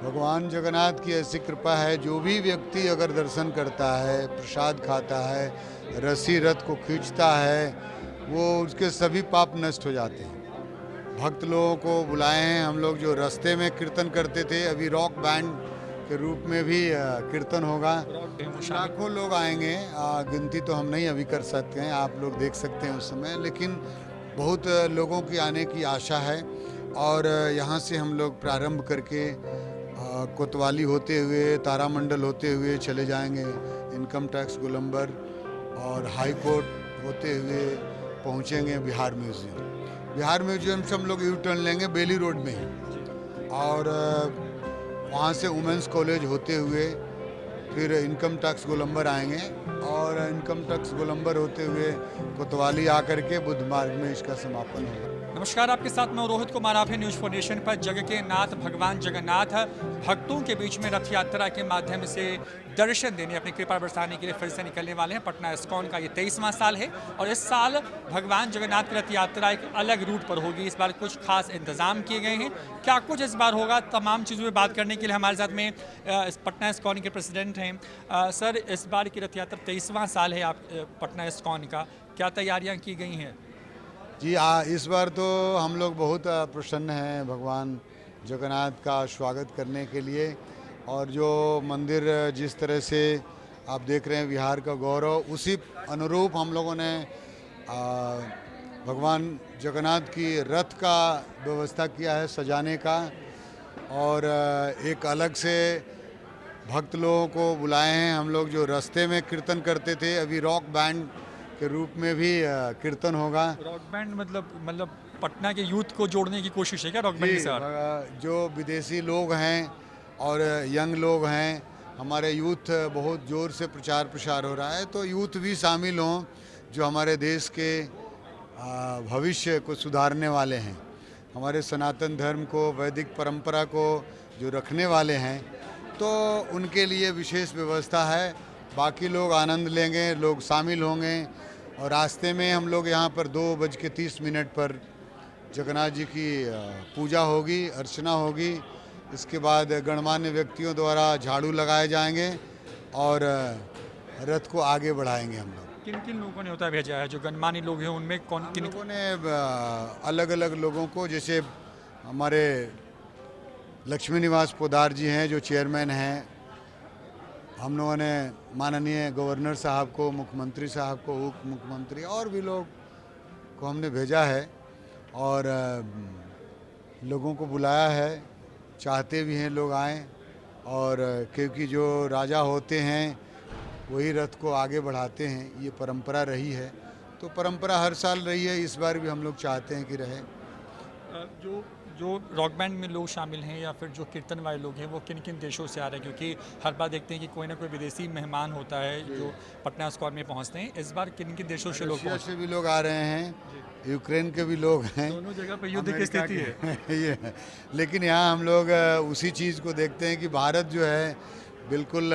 भगवान जगन्नाथ की ऐसी कृपा है, जो भी व्यक्ति अगर दर्शन करता है, प्रसाद खाता है, रस्सी रथ को खींचता है, वो उसके सभी पाप नष्ट हो जाते हैं। भक्त लोगों को बुलाए हैं हम लोग, जो रास्ते में कीर्तन करते थे, अभी रॉक बैंड के रूप में भी कीर्तन होगा। लाखों लोग आएंगे, गिनती तो हम नहीं अभी कर सकते हैं, आप लोग देख सकते हैं उस समय, लेकिन बहुत लोगों की आने की आशा है। और यहाँ से हम लोग प्रारंभ करके कोतवाली होते हुए, तारामंडल होते हुए चले जाएंगे, इनकम टैक्स गोलंबर और हाई कोर्ट होते हुए पहुँचेंगे बिहार म्यूज़ियम। बिहार म्यूजियम से हम लोग यू टर्न लेंगे बेली रोड में ही, और वहाँ से वुमेंस कॉलेज होते हुए फिर इनकम टैक्स गोलंबर आएंगे, और इनकम टैक्स गोलंबर होते हुए कोतवाली आकर के बुद्ध मार्ग में इसका समापन होगा। नमस्कार, आपके साथ मैं रोहित कुमार। आप हैं न्यूज़ फॉर नेशन पर। जगह के नाथ भगवान जगन्नाथ भक्तों के बीच में रथ यात्रा के माध्यम से दर्शन देने, अपनी कृपा बरसाने के लिए फिर से निकलने वाले हैं। पटना इस्कॉन का ये 23वां साल है और इस साल भगवान जगन्नाथ की रथ यात्रा एक अलग रूट पर होगी। इस बार कुछ खास इंतजाम किए गए हैं। क्या कुछ इस बार होगा, तमाम चीज़ों पर बात करने के लिए हमारे साथ में पटना इस्कॉन के प्रेसिडेंट हैं। सर, इस बार की रथ यात्रा 23वां साल है आप पटना इस्कॉन का, क्या तैयारियाँ की गई हैं? जी इस बार तो हम लोग बहुत प्रसन्न हैं भगवान जगन्नाथ का स्वागत करने के लिए। और जो मंदिर जिस तरह से आप देख रहे हैं बिहार का गौरव, उसी अनुरूप हम लोगों ने भगवान जगन्नाथ की रथ का व्यवस्था किया है सजाने का। और एक अलग से भक्त लोगों को बुलाए हैं हम लोग, जो रास्ते में कीर्तन करते थे, अभी रॉक बैंड के रूप में भी कीर्तन होगा। रॉक बैंड मतलब पटना के यूथ को जोड़ने की कोशिश है क्या रॉक बैंड के साथ? जो विदेशी लोग हैं और यंग लोग हैं, हमारे यूथ बहुत ज़ोर से प्रचार प्रसार हो रहा है, तो यूथ भी शामिल हों, जो हमारे देश के भविष्य को सुधारने वाले हैं, हमारे सनातन धर्म को, वैदिक परंपरा को जो रखने वाले हैं, तो उनके लिए विशेष व्यवस्था है। बाकी लोग आनंद लेंगे, लोग शामिल होंगे। और रास्ते में हम लोग यहाँ पर 2:30 पर जगन्नाथ जी की पूजा होगी, अर्चना होगी। इसके बाद गणमान्य व्यक्तियों द्वारा झाड़ू लगाए जाएंगे और रथ को आगे बढ़ाएंगे हम लोग। किन किन लोगों ने होता भेजा है? जो गणमान्य लोग हैं उनमें कौन किन लोगों ने अलग अलग लोगों को, जैसे हमारे लक्ष्मी निवास पोदार जी हैं जो चेयरमैन हैं, हम लोगों ने माननीय गवर्नर साहब को, मुख्यमंत्री साहब को, उप मुख्यमंत्री और भी लोग को हमने भेजा है। और लोगों को बुलाया है, चाहते भी हैं लोग आएँ, और क्योंकि जो राजा होते हैं वही रथ को आगे बढ़ाते हैं, ये परंपरा रही है। तो परंपरा हर साल रही है, इस बार भी हम लोग चाहते हैं कि रहे। जो रॉक बैंड में लोग शामिल हैं या फिर जो कीर्तन वाले लोग हैं, वो किन किन देशों से आ रहे हैं? क्योंकि हर बार देखते हैं कि कोई ना कोई विदेशी मेहमान होता है जो पटना इस्कॉन में पहुंचते हैं। इस बार किन किन देशों से लोग से भी लोग आ रहे हैं, यूक्रेन के भी लोग हैं। दोनों जगह पर युद्ध की स्थिति है ये, लेकिन यहाँ हम लोग उसी चीज़ को देखते हैं कि भारत जो है बिल्कुल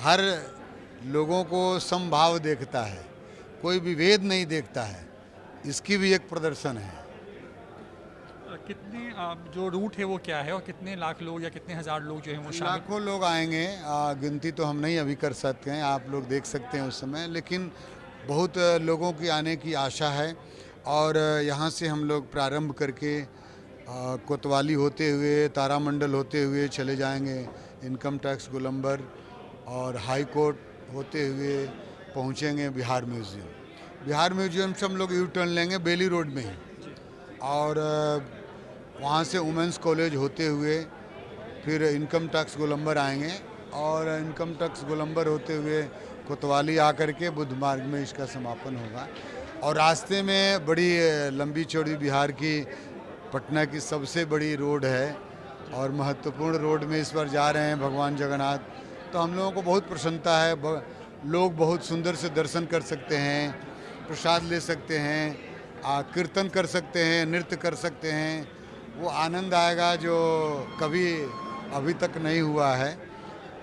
हर लोगों को समभाव देखता है, कोई विभेद नहीं देखता है। इसकी भी एक प्रदर्शन है। कितने जो रूट है वो क्या है, और कितने लाख लोग या कितने हज़ार लोग जो हैं वो शामिल? लाखों लोग आएंगे, गिनती तो हम नहीं अभी कर सकते हैं, आप लोग देख सकते हैं उस समय, लेकिन बहुत लोगों की आने की आशा है। और यहाँ से हम लोग प्रारंभ करके कोतवाली होते हुए, तारामंडल होते हुए चले जाएंगे, इनकम टैक्स गोलंबर और हाई कोर्ट होते हुए पहुँचेंगे बिहार म्यूज़ियम। बिहार म्यूज़ियम से हम लोग यू टर्न लेंगे बेली रोड में ही, और वहाँ से वुमेंस कॉलेज होते हुए फिर इनकम टैक्स गोलंबर आएंगे, और इनकम टैक्स गोलंबर होते हुए कोतवाली आकर के बुद्ध मार्ग में इसका समापन होगा। और रास्ते में बड़ी लंबी चौड़ी बिहार की, पटना की सबसे बड़ी रोड है और महत्वपूर्ण रोड में इस बार जा रहे हैं भगवान जगन्नाथ। तो हम लोगों को बहुत प्रसन्नता है, लोग बहुत सुंदर से दर्शन कर सकते हैं, प्रसाद ले सकते हैं, कीर्तन कर सकते हैं, नृत्य कर सकते हैं। वो आनंद आएगा जो कभी अभी तक नहीं हुआ है,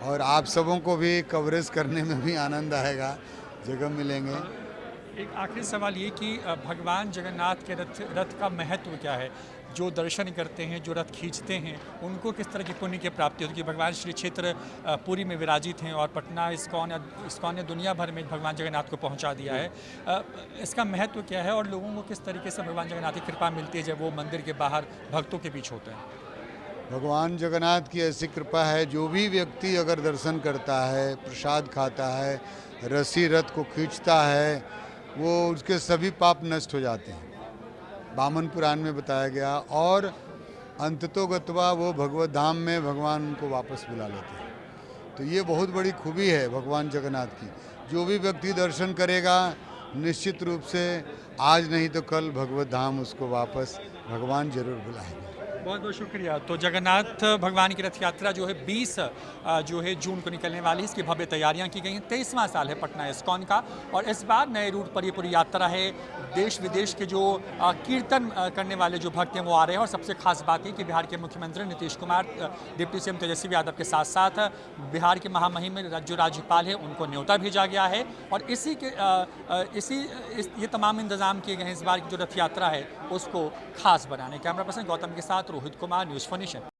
और आप सबों को भी कवरेज करने में भी आनंद आएगा, जगह मिलेंगे। एक आखिरी सवाल ये कि भगवान जगन्नाथ के रथ का महत्व क्या है? जो दर्शन करते हैं, जो रथ खींचते हैं, उनको किस तरह की पुण्य की प्राप्ति होती है। भगवान श्री क्षेत्र पुरी में विराजित हैं और पटना इस्कॉन ने दुनिया भर में भगवान जगन्नाथ को पहुंचा दिया है। इसका महत्व क्या है और लोगों को किस तरीके से भगवान जगन्नाथ की कृपा मिलती है जब वो मंदिर के बाहर भक्तों के बीच होते हैं? भगवान जगन्नाथ की ऐसी कृपा है, जो भी व्यक्ति अगर दर्शन करता है, प्रसाद खाता है, रस्सी रथ को खींचता है, वो उसके सभी पाप नष्ट हो जाते हैं, वामन पुराण में बताया गया। और अंततोगत्वा वो भगवत धाम में भगवान उनको वापस बुला लेते हैं। तो ये बहुत बड़ी खूबी है भगवान जगन्नाथ की। जो भी व्यक्ति दर्शन करेगा, निश्चित रूप से आज नहीं तो कल भगवत धाम उसको वापस भगवान जरूर बुलाएंगे। बहुत बहुत शुक्रिया। तो जगन्नाथ भगवान की रथ यात्रा जो है 20 जून को निकलने वाली है। इसकी भव्य तैयारियां की गई हैं। 23वां साल है पटना इस्कॉन का और इस बार नए रूट पर ये पूरी यात्रा है। देश विदेश के जो कीर्तन करने वाले जो भक्त हैं वो आ रहे हैं और सबसे खास बात है कि बिहार के मुख्यमंत्री नीतीश कुमार, डिप्टी सीएम तेजस्वी यादव के साथ साथ बिहार के महामहिम जो राज्यपाल है उनको न्योता भेजा गया है और ये तमाम इंतजाम किए गए हैं इस बार की जो रथ यात्रा है उसको खास बनाने। कैमरा पर्सन गौतम के साथ रोहित कुमार, न्यूज़ 4 नेशन।